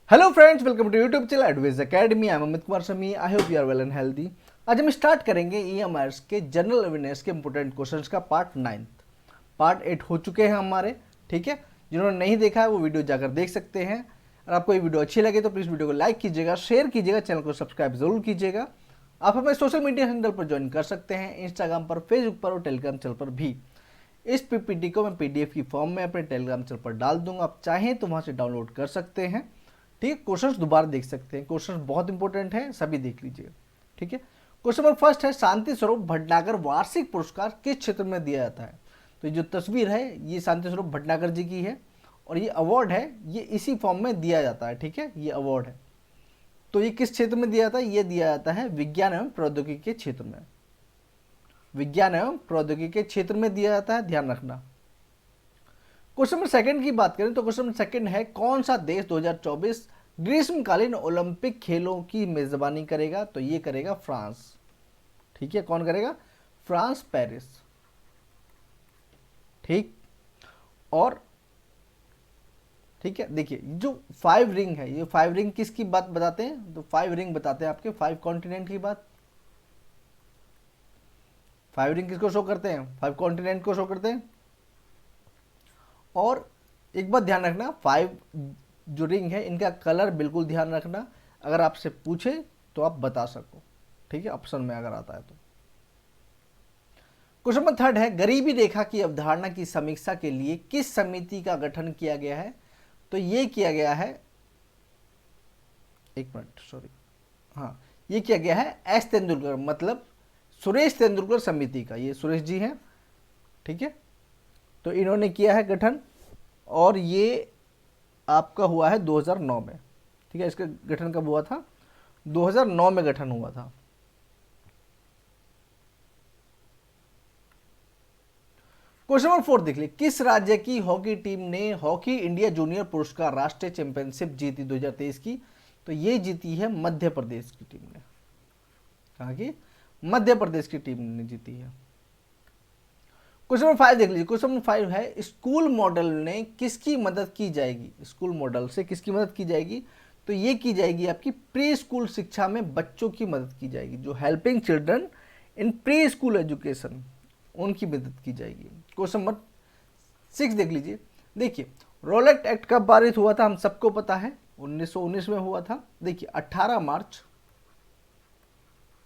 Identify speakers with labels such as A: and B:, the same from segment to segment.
A: Hello friends, welcome to YouTube channel advice academy. I am Amit Kumar Shami. I hope you are well and healthy. आज हम start करेंगे EMIS के general awareness के important questions का part 9। Part 8 हो चुके हैं हमारे, ठीक है। जिन्होंने नहीं देखा है वो वीडियो जाकर देख सकते हैं। और आपको ये वीडियो अच्छी लगे तो प्लीज़ वीडियो को लाइक कीजिएगा, शेयर कीजिएगा, चैनल को सब्सक्राइब जरूर कीजिएगा। आप हमें सोशल मीडिया हैंडल पर ज्वाइन कर सकते हैं, इंस्टाग्राम पर, फेसबुक पर और टेलीग्राम चैनल पर भी। इस पीपीटी को मैं पीडीएफ की फॉर्म में अपने टेलीग्राम चैनल पर डाल दूंगा, आप चाहें तो वहां से डाउनलोड कर सकते हैं। ठीक है, क्वेश्चंस दोबारा देख सकते हैं, क्वेश्चंस बहुत इंपॉर्टेंट है, सभी देख लीजिए। ठीक है, क्वेश्चन नंबर फर्स्ट है, शांति स्वरूप भटनागर वार्षिक पुरस्कार किस क्षेत्र में दिया जाता है। तो ये जो तस्वीर है ये शांति स्वरूप भटनागर जी की है और ये अवार्ड है, ये इसी फॉर्म में दिया जाता है। ठीक है, ये अवार्ड है। तो ये किस क्षेत्र में दिया जाता है? ये दिया जाता है विज्ञान एवं प्रौद्योगिकी के क्षेत्र में। विज्ञान एवं प्रौद्योगिकी के क्षेत्र में दिया जाता है, ध्यान रखना। क्वेश्चन नंबर सेकंड की बात करें तो क्वेश्चन नंबर सेकंड है, कौन सा देश 2024 ग्रीष्मकालीन ओलंपिक खेलों की मेजबानी करेगा? तो ये करेगा फ्रांस। ठीक है, कौन करेगा? France, Paris. ठीक, और ठीक है, देखिए जो 5 रिंग है, ये 5 रिंग किसकी बात बताते हैं? तो 5 रिंग बताते हैं आपके 5 कॉन्टिनेंट की बात। 5 रिंग किसको शो करते हैं? 5 कॉन्टिनेंट को शो करते हैं। और एक बात ध्यान रखना, 5 जो रिंग है इनका कलर बिल्कुल ध्यान रखना, अगर आपसे पूछे तो आप बता सको। ठीक है, ऑप्शन में अगर आता है तो। क्वेश्चन नंबर थर्ड है, गरीबी रेखा की अवधारणा की समीक्षा के लिए किस समिति का गठन किया गया है? तो ये किया गया है, एक मिनट सॉरी, हाँ, ये किया गया है एस तेंदुलकर, मतलब सुरेश तेंदुलकर समिति का। ये सुरेश जी हैं, ठीक है, तो इन्होंने किया है गठन और ये आपका हुआ है 2009 में। ठीक है, इसका गठन कब हुआ था? 2009 में गठन हुआ था। क्वेश्चन नंबर 4 देख लीजिए, किस राज्य की हॉकी टीम ने हॉकी इंडिया जूनियर पुरस्कार राष्ट्रीय चैंपियनशिप जीती 2023 की? तो ये जीती है मध्य प्रदेश की टीम ने। कहा कि मध्य प्रदेश की टीम ने जीती है। क्वेश्चन नंबर 5 देख लीजिए, क्वेश्चन नंबर 5 है, स्कूल मॉडल ने किसकी मदद की जाएगी? स्कूल मॉडल से किसकी मदद की जाएगी? तो ये की जाएगी आपकी प्री स्कूल शिक्षा में बच्चों की मदद की जाएगी, जो helping children in pre school education, उनकी मदद की जाएगी। क्वेश्चन नंबर 6 देख लीजिए, देखिए रोलेट एक्ट कब पारित हुआ था? हम सबको पता है 1919 में हुआ था। देखिए 18 मार्च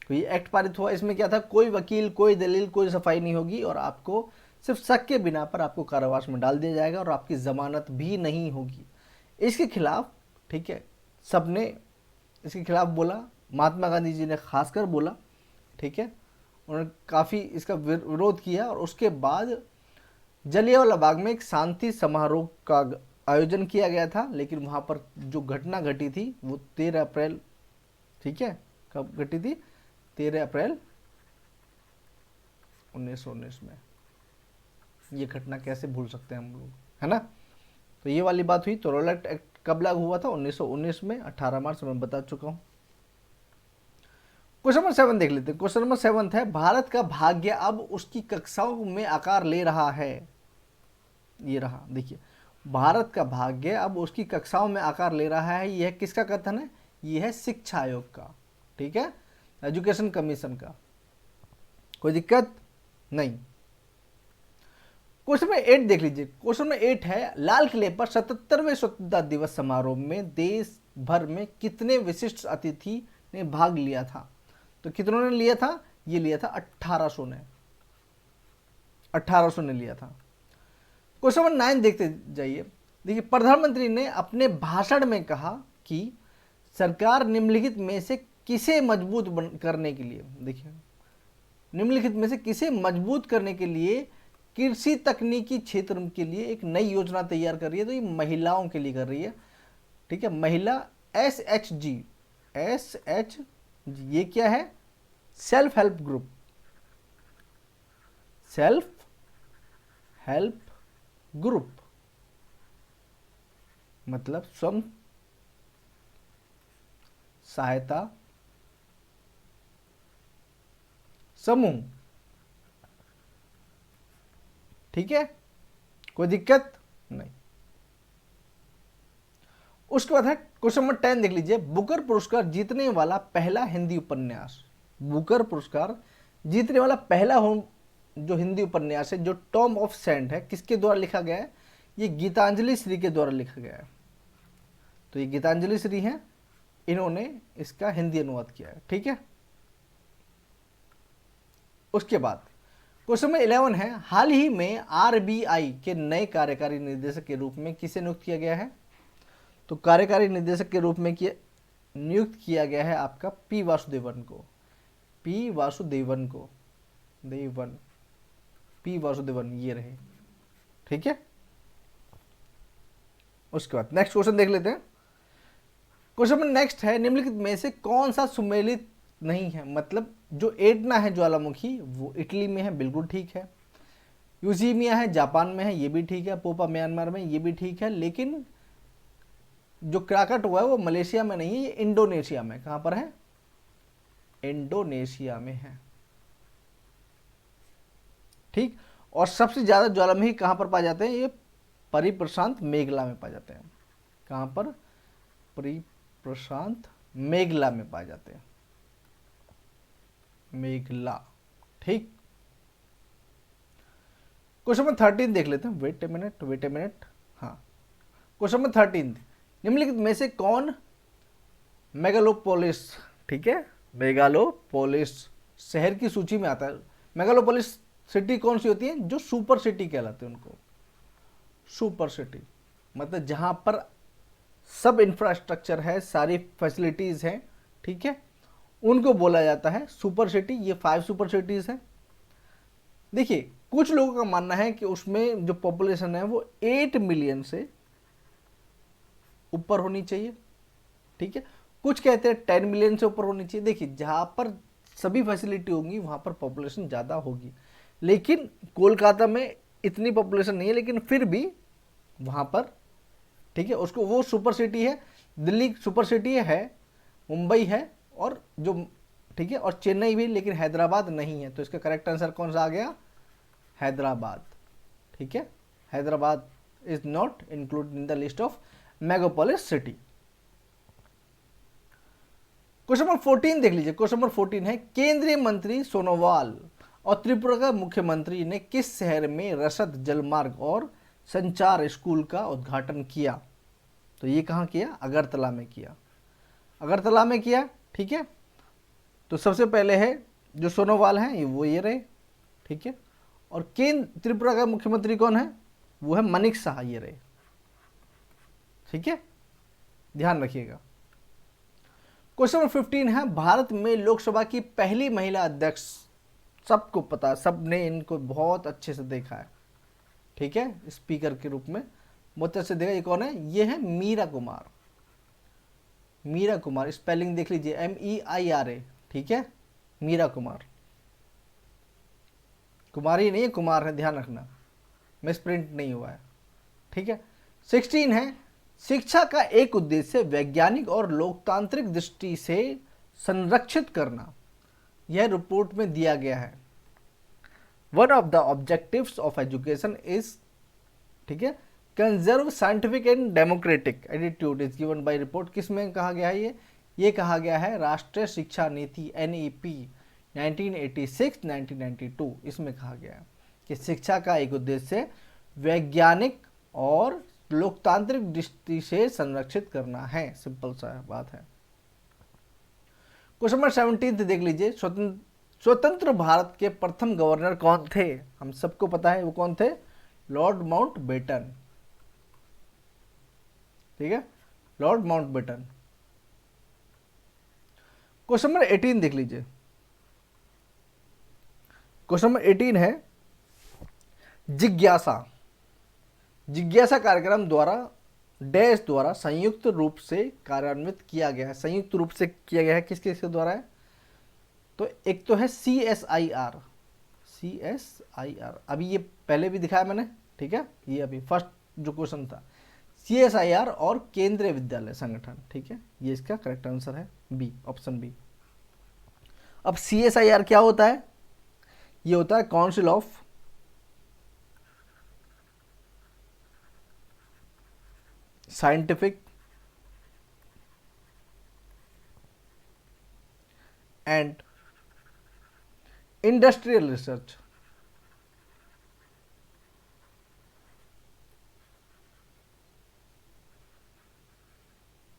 A: तो ये एक्ट पारित हुआ। इसमें क्या था? कोई वकील, कोई दलील, कोई सफाई नहीं होगी और आपको सिर्फ शक के बिना पर आपको कारावास में डाल दिया जाएगा और आपकी जमानत भी नहीं होगी। इसके खिलाफ, ठीक है, सबने इसके खिलाफ बोला, महात्मा गांधी जी ने खासकर बोला। ठीक है, उन्होंने काफ़ी इसका विरोध किया और उसके बाद जलियांवाला बाग में एक शांति समारोह का आयोजन किया गया था, लेकिन वहाँ पर जो घटना घटी थी वो 13 अप्रैल, ठीक है, कब घटी थी? 13 अप्रैल 1919 में। ये घटना कैसे भूल सकते हैं हम लोग, है ना? तो ये वाली बात हुई। तो रोलेट एक्ट कब लागू हुआ था? 1919 में, 18 मार्च में बता चुका हूं। क्वेश्चन नंबर 7 देख लेते हैं। क्वेश्चन नंबर 7 है, भारत का भाग्य अब उसकी कक्षाओं में आकार ले रहा है। ये रहा, देखिए, भारत का भाग्य अब उसकी कक्षाओं में आकार ले रहा है। यह किसका कथन है? यह है शिक्षा आयोग का, ठीक है, एजुकेशन कमीशन का। कोई दिक्कत नहीं। क्वेश्चन नंबर 8 देख लीजिए। क्वेश्चन नंबर 8 है, लाल किले पर 77वें स्वतंत्रता दिवस समारोह में देश भर में कितने विशिष्ट अतिथि ने भाग लिया था? तो कितनों ने लिया था? ये लिया था 1800 ने, 1800 ने लिया था। क्वेश्चन नंबर 9 देखते जाइए। देखिए, प्रधानमंत्री ने अपने भाषण में कहा कि सरकार निम्नलिखित में से किसे मजबूत करने के लिए, देखिए, निम्नलिखित में से किसे मजबूत करने के लिए कृषि तकनीकी क्षेत्र के लिए एक नई योजना तैयार कर रही है? तो ये महिलाओं के लिए कर रही है। ठीक है, महिला SHG, SHG ये क्या है? Self help group, self help group मतलब स्वयं सहायता समूह। ठीक है, कोई दिक्कत नहीं। उसके बाद है क्वेश्चन नंबर 10 देख लीजिए, बुकर पुरस्कार जीतने वाला पहला हिंदी उपन्यास। बुकर पुरस्कार जीतने वाला पहला जो हिंदी उपन्यास है जो टॉम ऑफ सेंट है, किसके द्वारा लिखा गया है? ये गीतांजलि श्री के द्वारा लिखा गया है। तो ये गीतांजलि श्री हैं, इन्होंने इसका हिंदी अनुवाद किया है। ठीक है, उसके बाद क्वेश्चन नंबर 11 है, हाल ही में आरबीआई के नए कार्यकारी निदेशक के रूप में किसे नियुक्त किया गया है? तो कार्यकारी निदेशक के रूप में नियुक्त किया गया है आपका पी वासुदेवन को। पी वासुदेवन को, पी वासुदेवन ये रहे। ठीक है, उसके बाद नेक्स्ट क्वेश्चन देख लेते हैं। क्वेश्चन नंबर नेक्स्ट है, निम्नलिखित में से कौन सा सुमेलित नहीं है? मतलब जो एटना है ज्वालामुखी वो इटली में है, बिल्कुल ठीक है। यूजीमिया है जापान में है, ये भी ठीक है। पोपा म्यांमार में, ये भी ठीक है। लेकिन जो क्राकाटोआ है वो मलेशिया में नहीं है, ये इंडोनेशिया में। कहां पर है? इंडोनेशिया में है। ठीक, और सबसे ज्यादा ज्वालामुखी कहां पर पाए जाते हैं? ये परिप्रशांत मेघला में पाए जाते हैं। कहां पर? परिप्रशांत मेघला में पाए जाते हैं, मेघला। ठीक, क्वेश्चन नंबर 13 देख लेते हैं। Wait a minute. हाँ, क्वेश्चन नंबर 13, निम्नलिखित में से कौन मेगालोपोलिस, ठीक है, मेगालोपोलिस शहर की सूची में आता है? मेगालोपोलिस सिटी कौन सी होती है? जो सुपर सिटी कहलाते हैं उनको। सुपर सिटी मतलब जहां पर सब इंफ्रास्ट्रक्चर है, सारी फैसिलिटीज हैं, ठीक है, उनको बोला जाता है सुपर सिटी। ये 5 सुपर सिटीज हैं। देखिए, कुछ लोगों का मानना है कि उसमें जो पॉपुलेशन है वो 8 मिलियन से ऊपर होनी चाहिए। ठीक है, कुछ कहते हैं 10 मिलियन से ऊपर होनी चाहिए। देखिए, जहां पर सभी फैसिलिटी होंगी वहां पर पॉपुलेशन ज़्यादा होगी। लेकिन कोलकाता में इतनी पॉपुलेशन नहीं है, लेकिन फिर भी वहां पर, ठीक है, उसको वो सुपर सिटी है। दिल्ली सुपर सिटी है, मुंबई है, और जो, ठीक है, और चेन्नई भी, लेकिन हैदराबाद नहीं है। तो इसका करेक्ट आंसर कौन सा आ गया? हैदराबाद। ठीक है, Hyderabad is not included in the list of Megapolis city. Question number 14 देख लीजिए। क्वेश्चन नंबर 14 है, केंद्रीय मंत्री सोनोवाल और त्रिपुरा का मुख्यमंत्री ने किस शहर में रसद जलमार्ग और संचार स्कूल का उद्घाटन किया? तो ये कहाँ किया? अगरतला में किया। अगरतला में किया। ठीक है, तो सबसे पहले है जो सोनोवाल हैं वो ये रहे। ठीक है, और त्रिपुरा का मुख्यमंत्री कौन है? वो है मनिक शाह, ये रहे। ठीक है, ध्यान रखिएगा। क्वेश्चन नंबर 15 है, भारत में लोकसभा की पहली महिला अध्यक्ष, सबको पता है, सबने इनको बहुत अच्छे से देखा है। ठीक है, स्पीकर के रूप में बहुत अच्छे से देखा। ये कौन है? ये है मीरा कुमार। मीरा कुमार, स्पेलिंग देख लीजिए, MEIRA। ठीक है, मीरा कुमार, कुमारी नहीं है, कुमार है, ध्यान रखना, मिस प्रिंट नहीं हुआ है। ठीक है, 16 है, शिक्षा का एक उद्देश्य वैज्ञानिक और लोकतांत्रिक दृष्टि से संरक्षित करना, यह रिपोर्ट में दिया गया है। One of the objectives of education is, ठीक है, conserve scientific and democratic attitude is given by report. किस में कहा गया है? ये कहा गया है राष्ट्रीय शिक्षा नीति NEP 1986-1992। इसमें कहा गया है कि शिक्षा का एक उद्देश्य वैज्ञानिक और लोकतांत्रिक दृष्टि से संरक्षित करना है। सिंपल सा बात है। क्वेश्चन नंबर 17 देख लीजिए। स्वतंत्र भारत के प्रथम गवर्नर कौन थे? हम सबको पता है वो कौन थे? Lord Mountbatten. ठीक है, लॉर्ड माउंटबेटन। क्वेश्चन नंबर 18 देख लीजिए। क्वेश्चन नंबर 18 है, जिज्ञासा। जिज्ञासा कार्यक्रम द्वारा डैश द्वारा संयुक्त रूप से कार्यान्वित किया गया है। संयुक्त रूप से किया गया है, किस किसके द्वारा है? तो एक तो है CSIR। अभी ये पहले भी दिखाया मैंने, ठीक है, ये अभी फर्स्ट जो क्वेश्चन था, CSIR और केंद्रीय विद्यालय संगठन। ठीक है, ये इसका करेक्ट आंसर है बी, ऑप्शन बी। अब CSIR क्या होता है? ये होता है council of scientific and industrial research.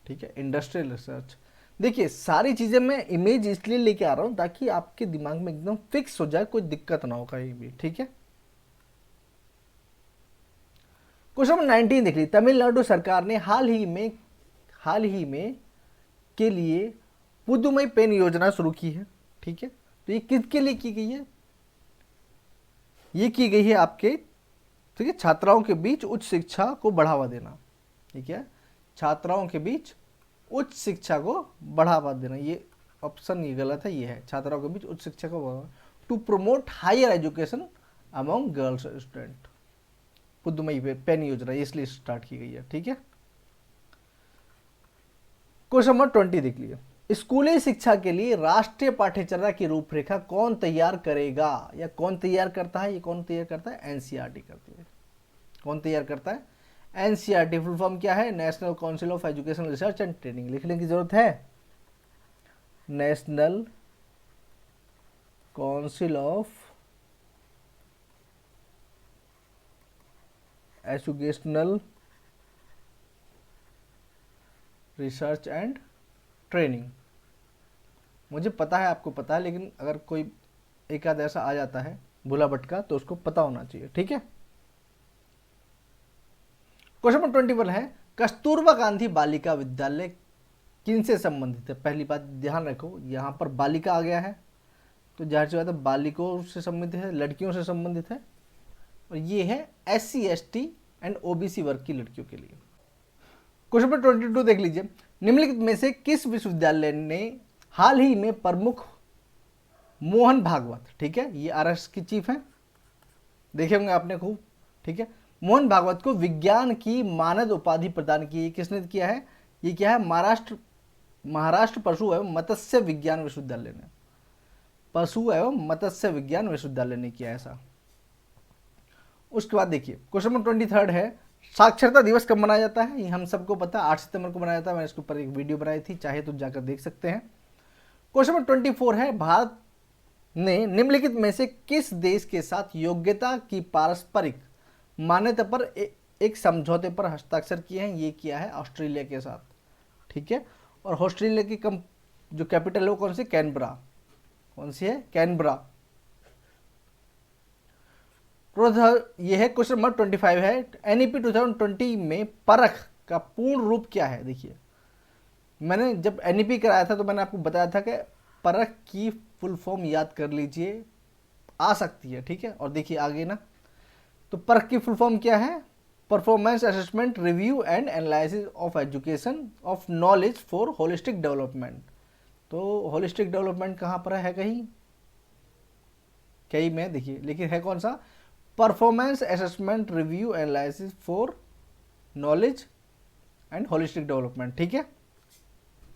A: ठीक है, इंडस्ट्रियल रिसर्च। देखिए सारी चीजें मैं इमेज इसलिए लेके आ रहा हूं ताकि आपके दिमाग में एकदम फिक्स हो जाए, कोई दिक्कत ना हो कहीं भी। ठीक है, क्वेश्चन नंबर 19 देख लीजिए। तमिलनाडु सरकार ने हाल ही में के लिए पुदुमई पेन योजना शुरू की है। ठीक है, तो ये किसके लिए की गई है? ये की गई है आपके, ठीक है, छात्राओं के बीच उच्च शिक्षा को बढ़ावा देना। ठीक है, छात्राओं के बीच उच्च शिक्षा को बढ़ावा देना। ये ऑप्शन ये गलत है, ये है छात्राओं के बीच उच्च शिक्षा को बढ़ावा, to promote higher education among girls student. Pudhumai Penn योजना इसलिए स्टार्ट की गई है। ठीक है, क्वेश्चन नंबर 20 देख लीजिए। स्कूली शिक्षा के लिए राष्ट्रीय पाठ्यचर्या की रूपरेखा कौन तैयार करेगा या कौन तैयार करता है? ये कौन तैयार करता है? एनसीईआरटी करती है। कौन तैयार करता है? एनसीईआरटी। फुल फॉर्म क्या है? National council of education research and training. लिखने की जरूरत है? National council of educational research and training. मुझे पता है, आपको पता है, लेकिन अगर कोई एक आध ऐसा आ जाता है भूला भटका तो उसको पता होना चाहिए। ठीक है, क्वेश्चन नंबर 21 है, कस्तूरबा गांधी बालिका विद्यालय किन से संबंधित है? पहली बात ध्यान रखो, यहां पर बालिका आ गया है तो जाहिर सी बात है बालिकों से संबंधित है, लड़कियों से संबंधित है, और ये है SC ST एंड OBC वर्ग की लड़कियों के लिए। क्वेश्चन नंबर 22 देख लीजिए। निम्नलिखित में से किस विश्वविद्यालय ने हाल ही में प्रमुख मोहन भागवत, ठीक है, ये RS की चीफ है, देखे होंगे आपने खूब। ठीक है, मोहन भागवत को विज्ञान की मानद उपाधि प्रदान की। किसने किया है? ये क्या है? महाराष्ट्र पशु एवं मत्स्य विज्ञान विश्वविद्यालय ने, पशु एवं मत्स्य विज्ञान विश्वविद्यालय ने किया ऐसा। उसके बाद देखिए क्वेश्चन नंबर 23 है, साक्षरता दिवस कब मनाया जाता है? ये हम सबको पता है, 8 सितंबर को मनाया जाता है। मैंने इसके ऊपर एक वीडियो बनाई थी, चाहे तो जाकर देख सकते हैं। क्वेश्चन नंबर 24 है, भारत ने निम्नलिखित में से किस देश के साथ योग्यता की पारस्परिक मान्यता पर एक समझौते पर हस्ताक्षर किए हैं? ये किया है ऑस्ट्रेलिया के साथ। ठीक है, और ऑस्ट्रेलिया की जो कैपिटल है वो कौन सी? कैनबरा। कौन सी है? कैनबरा। ये है क्वेश्चन नंबर 25 है, NEP 2020 में परख का पूर्ण रूप क्या है? देखिए मैंने जब NEP कराया था तो मैंने आपको बताया था कि परख की फुल फॉर्म याद कर लीजिए, आ सकती है। ठीक है, और देखिए आगे ना, तो परख की फुल फॉर्म क्या है? Performance assessment review and analysis of education of knowledge for holistic development. तो होलिस्टिक डेवलपमेंट कहाँ पर है? कहीं में, देखिए, लेकिन है कौन सा? Performance assessment review analysis for knowledge and holistic development. ठीक है,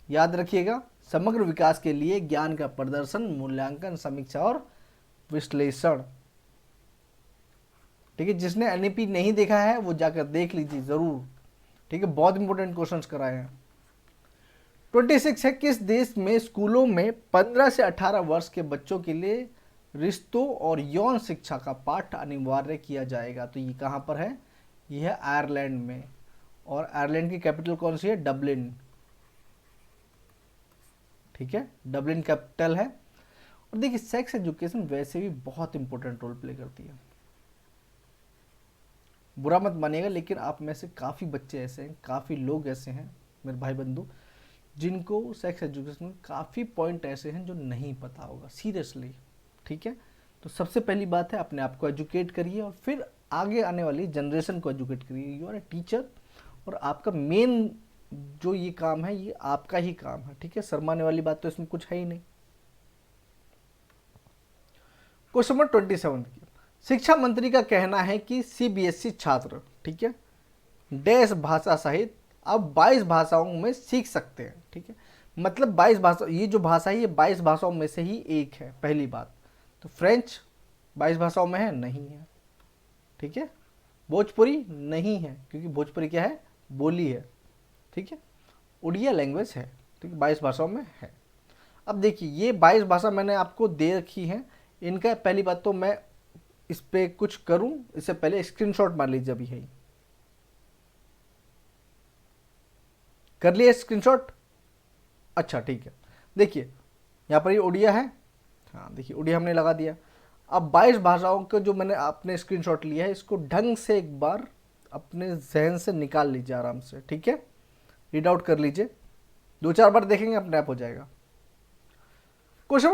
A: याद रखिएगा, समग्र विकास के लिए ज्ञान का प्रदर्शन, मूल्यांकन, समीक्षा और विश्लेषण। ठीक है, जिसने NEP नहीं देखा है वो जाकर देख लीजिए जरूर। ठीक है, बहुत इंपॉर्टेंट क्वेश्चंस कराए हैं। 26 है, किस देश में स्कूलों में 15 से 18 वर्ष के बच्चों के लिए रिश्तों और यौन शिक्षा का पाठ अनिवार्य किया जाएगा? तो ये कहाँ पर है? ये है आयरलैंड में, और आयरलैंड की कैपिटल कौन सी है? डबलिन। ठीक है, डबलिन कैपिटल है। और देखिए सेक्स एजुकेशन वैसे भी बहुत इंपॉर्टेंट रोल प्ले करती है, बुरा मत मानिएगा, लेकिन आप में से काफ़ी बच्चे ऐसे हैं, काफ़ी लोग ऐसे हैं मेरे भाई बंधु, जिनको सेक्स एजुकेशन में काफ़ी पॉइंट ऐसे हैं जो नहीं पता होगा, सीरियसली। ठीक है, तो सबसे पहली बात है अपने आप को एजुकेट करिए और फिर आगे आने वाली जनरेशन को एजुकेट करिए। यू आर ए टीचर और आपका मेन जो ये काम है ये आपका ही काम है। ठीक है, शर्माने वाली बात तो इसमें कुछ है ही नहीं। क्वेश्चन नंबर 27, शिक्षा मंत्री का कहना है कि CBSE छात्र, ठीक है, डैश भाषा सहित अब 22 भाषाओं में सीख सकते हैं। ठीक है, मतलब 22 भाषा, ये जो भाषा है ये 22 भाषाओं में से ही एक है। पहली बात तो फ्रेंच 22 भाषाओं में है? नहीं है। ठीक है, भोजपुरी नहीं है, क्योंकि भोजपुरी क्या है? बोली है। ठीक है, उड़िया लैंग्वेज है। ठीक है, 22 भाषाओं में है। अब देखिए ये 22 भाषा मैंने आपको दे रखी है। इनका पहली बात तो मैं इस पे कुछ करूं इससे पहले स्क्रीनशॉट मार लीजिए। अभी है कर लिया स्क्रीनशॉट। अच्छा ठीक है, देखिए यहाँ पर ये उड़िया है। हाँ देखिए उड़िया हमने लगा दिया। अब 22 भाषाओं के जो मैंने आपने स्क्रीनशॉट लिया है इसको ढंग से एक बार अपने जहन से निकाल लीजिए आराम से, ठीक है। रीड आउट कर लीजिए, 2-4 बार देखेंगे अपने आप हो जाएगा। क्वेश्चन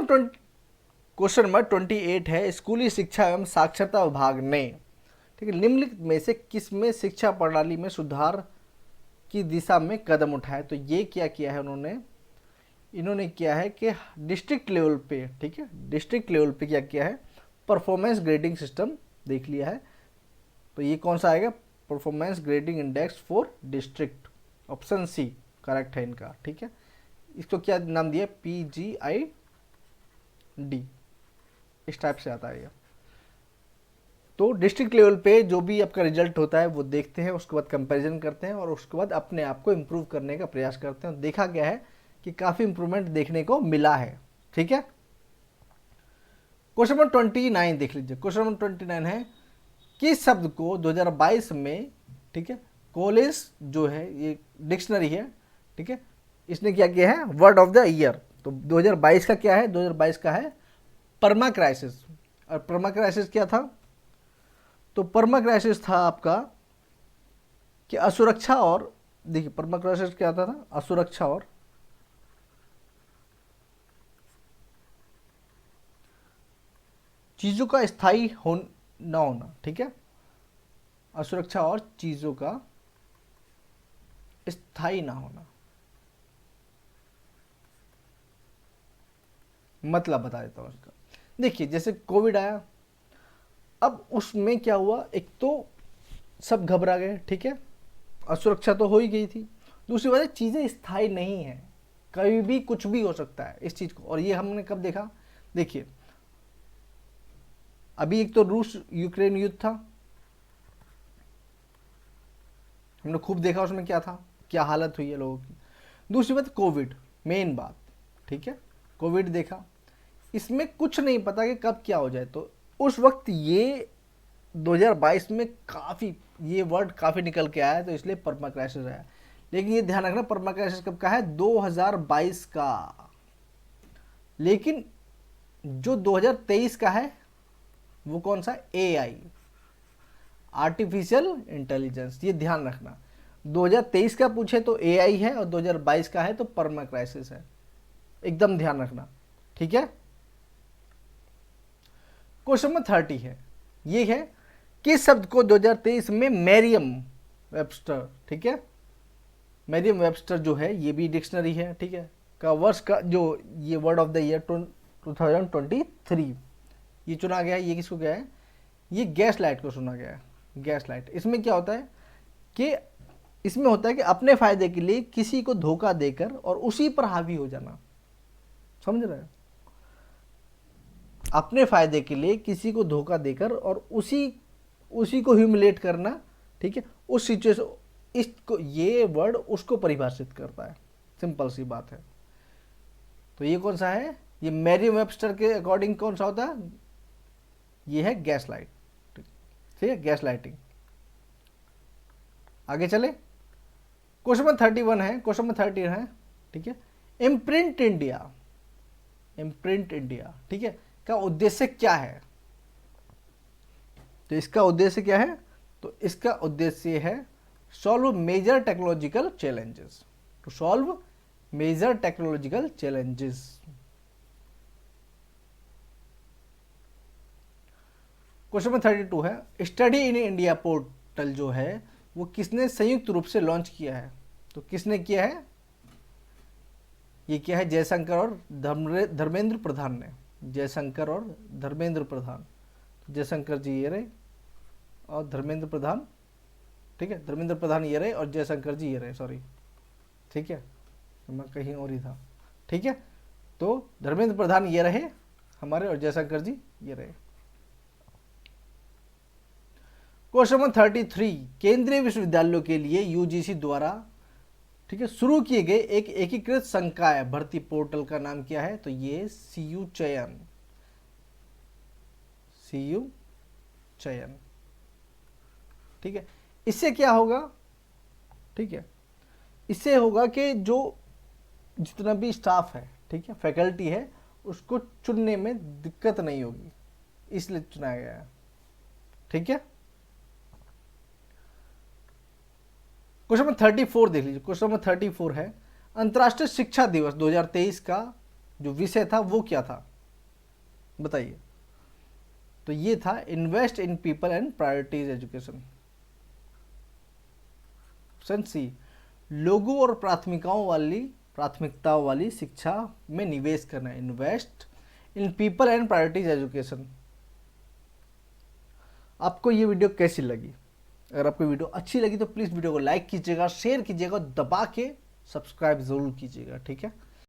A: नंबर 28 है, स्कूली शिक्षा एवं साक्षरता विभाग ने, ठीक है, निम्नलिखित में से किस में शिक्षा प्रणाली में सुधार की दिशा में कदम उठाए। तो ये क्या किया है इन्होंने किया है कि डिस्ट्रिक्ट लेवल पे, ठीक है, डिस्ट्रिक्ट लेवल पे क्या किया है, परफॉर्मेंस ग्रेडिंग सिस्टम देख लिया है। तो ये कौन सा आएगा, performance grading index for district, option C correct है इनका, ठीक है। इसको क्या नाम दिया, PGID, इस टाइप से आता है ये। तो डिस्ट्रिक्ट लेवल पे जो भी आपका रिजल्ट होता है वो देखते हैं, उसके बाद कंपैरिजन करते हैं और उसके बाद अपने आप को इम्प्रूव करने का प्रयास करते हैं। देखा गया है कि काफ़ी इंप्रूवमेंट देखने को मिला है, ठीक है। क्वेश्चन नंबर 29 देख लीजिए। क्वेश्चन नंबर 29 है, किस शब्द को 2022 में, ठीक है, कॉलेज जो है ये डिक्शनरी है, ठीक है, इसने क्या किया है, वर्ड ऑफ द ईयर। तो 2022 का क्या है, 2022 का है परमा क्राइसिस। और परमा क्राइसिस क्या था, तो परमा क्राइसिस था आपका कि असुरक्षा और, देखिए परमा क्राइसिस क्या था, असुरक्षा और चीज़ों का स्थायी ना होना, ठीक है, असुरक्षा और चीज़ों का स्थायी ना होना। मतलब बता देता हूँ इसका। देखिए जैसे कोविड आया, अब उसमें क्या हुआ, एक तो सब घबरा गए, ठीक है, असुरक्षा तो हो ही गई थी। दूसरी बात है चीज़ें स्थायी नहीं है, कभी भी कुछ भी हो सकता है इस चीज़ को। और ये हमने कब देखा, देखिए अभी एक तो रूस यूक्रेन युद्ध था, हमने खूब देखा उसमें क्या था, क्या हालत हुई है लोगों की। दूसरी बात कोविड, मेन बात, ठीक है, कोविड देखा, इसमें कुछ नहीं पता कि कब क्या हो जाए। तो उस वक्त ये 2022 में काफ़ी ये वर्ड काफ़ी निकल के आया, तो इसलिए परमा क्राइसिस आया। लेकिन ये ध्यान रखना परमा क्राइसिस कब का है, 2022 का। लेकिन जो 2023 का है वो कौन सा, AI, आर्टिफिशियल इंटेलिजेंस। ये ध्यान रखना, 2023 का पूछे तो AI है और 2022 का है तो परमा क्राइसिस है, एकदम ध्यान रखना, ठीक है। क्वेश्चन नंबर 30 है, ये है, किस शब्द को 2023 में मैरियम वेबस्टर, ठीक है, मैरियम वेबस्टर जो है ये भी डिक्शनरी है, ठीक है, का वर्ष का जो ये वर्ड ऑफ द ईयर 2023 ये चुना गया है। ये किसको गया है, ये गैस लाइट को चुना गया है। गैस लाइट, इसमें क्या होता है कि इसमें होता है कि अपने फायदे के लिए किसी को धोखा देकर और उसी पर हावी हो जाना, समझ रहे हैं, अपने फायदे के लिए किसी को धोखा देकर और उसी को ह्यूमिलेट करना, ठीक है, उस सिचुएशन, इसको ये वर्ड उसको परिभाषित करता है, सिंपल सी बात है। तो ये कौन सा है, ये मैरियम वेबस्टर के अकॉर्डिंग कौन सा होता है, ये है गैस लाइट, ठीक है, गैस लाइटिंग। आगे चले, क्वेश्चन नंबर 31 है, क्वेश्चन नंबर 30 है, ठीक है, इम्प्रिंट इंडिया, इम्प्रिंट इंडिया, ठीक है, का उद्देश्य क्या है। तो इसका उद्देश्य क्या है, तो इसका उद्देश्य है solve major technological challenges, to solve major technological challenges. Question number 32 है, स्टडी इन इंडिया पोर्टल जो है वो किसने संयुक्त रूप से लॉन्च किया है। तो किसने किया है, ये क्या है, जयशंकर और धर्मेंद्र प्रधान ने, जयशंकर और धर्मेंद्र प्रधान। जयशंकर जी ये रहे और धर्मेंद्र प्रधान, ठीक है, धर्मेंद्र प्रधान ये रहे और जयशंकर जी ये रहे, सॉरी, ठीक है, मैं कहीं और ही था, ठीक है। तो धर्मेंद्र प्रधान ये रहे हमारे और जयशंकर जी ये रहे। क्वेश्चन नंबर 33, केंद्रीय विश्वविद्यालयों के लिए UGC द्वारा, ठीक है, शुरू किए गए एक एकीकृत संकाय भर्ती पोर्टल का नाम क्या है? तो ये सीयू चयन, सीयू चयन। ठीक है, इससे क्या होगा? ठीक है, इससे होगा कि जो जितना भी स्टाफ है, ठीक है, फैकल्टी है, उसको चुनने में दिक्कत नहीं होगी, इसलिए चुनाया गया है। ठीक है, क्वेश्चन नंबर 34 देख लीजिए। क्वेश्चन नंबर 34 है, अंतर्राष्ट्रीय शिक्षा दिवस 2023 का जो विषय था वो क्या था? बताइए। तो ये था invest in people and priorities education. Option C, लोगों और प्राथमिकताओं वाली शिक्षा में निवेश करना, invest in people and priorities education. आपको ये वीडियो कैसी लगी? अगर आपको वीडियो अच्छी लगी तो प्लीज़ वीडियो को लाइक कीजिएगा, शेयर कीजिएगा, दबा के सब्सक्राइब जरूर कीजिएगा। ठीक है।